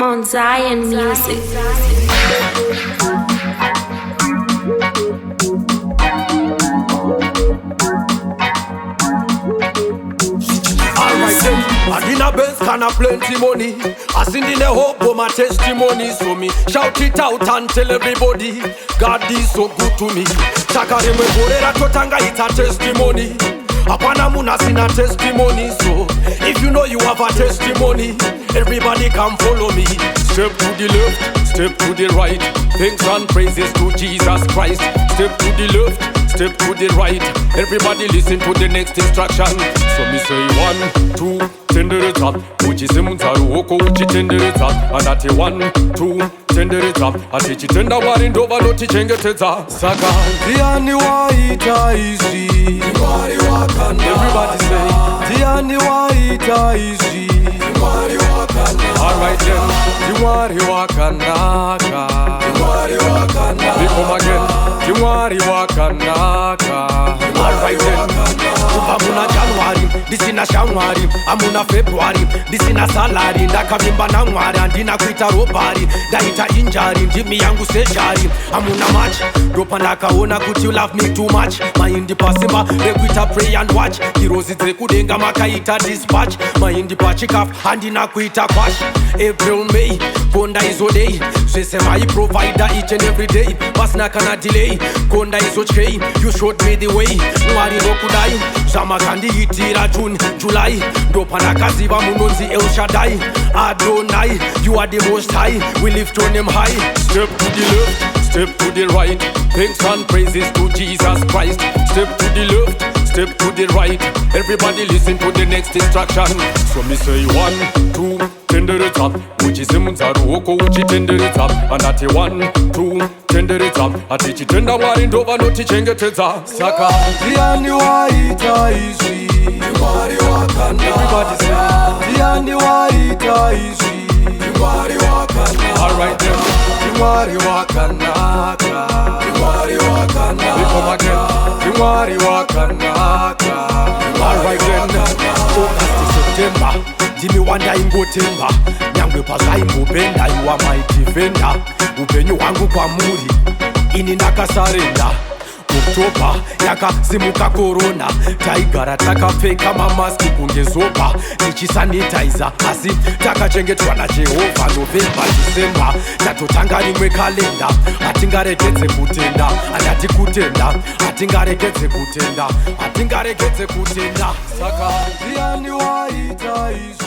Mount Zion Music. And in a Benz can have plenty money. I sing in the hope for my testimony. So me shout it out and tell everybody God is so good to me. Takare me borera totanga, it's a testimony. Apana muna sina testimony. So if you know you have a testimony, everybody come follow me. Step to the left, step to the right. Thanks and praises to Jesus Christ. Step to the left, step to the right. Everybody listen to the next instruction. So me say 1, 2, tender top. Uchi semuntaru oko uchi tender top. Adati 1, 2, tender top. Atichi tenda warindo baloti chengeteza. Saka Diani waita isi. Diwari wakanda. Everybody say Diani waita isi. Diwari wakanda. Alright then, Diwari wakandaka. Diwari wakanda. We come again, Diwari wakandaka. Alright then, Upamuna January, this in a January, Amuna February, this in a salary, Nakavimba Namwari, and Dina Quita Robari, Daita Injari, Jimmy Yangu Sejari, Amuna match, Ropanaka Ona, could you love me too much? My indie passima, Requita pray and watch, Heroes it Rekudenga Makaita dispatch, my indie pachikaf, and Dina Quita quash, April, May, Konda is Odey, Sesema provider each and every day, Pasnakana delay, Konda is okay, you showed me the way, Mwari Rokudai, Samakandi Itira June, July, Dopana Kaziva Munonzi El Shaddai, Adonai, you are the most high, we lift your name high. Step to the left, step to the right, thanks and praises to Jesus Christ. Step to the left, step to the right, everybody listen to the next instruction. So me say 1, 2, tender it up, uchi semunzaru oko uchi tender it up, and ati 1, 2, tender it up, atichi tenda warindo baloti chengeteza. Saka Diani waita isi. Diwari wakanda. Everybody say Diani waita isi. Diwari wakanda. Alright then, Diwari wakandaka. Diwari wakanda. We come again, Diwari wakandaka. Alright then, August September, Jimmy Wanda ingo temba, Nyangwe paza ingo benda, you are my defender. Upenyu wangu kwa muri, ini nakasarenda. Oktoba, yaka simuka corona, taigara takapfeka mamaski kungezoba, tichisanitizer, asi takachengetwa na Jehova. November, December, tatotanga rimwe kalenda, atingaregedze kutenda, andati kutenda, atingaregedze kutenda, atingaregedze kutenda. Saka Diani waita isi.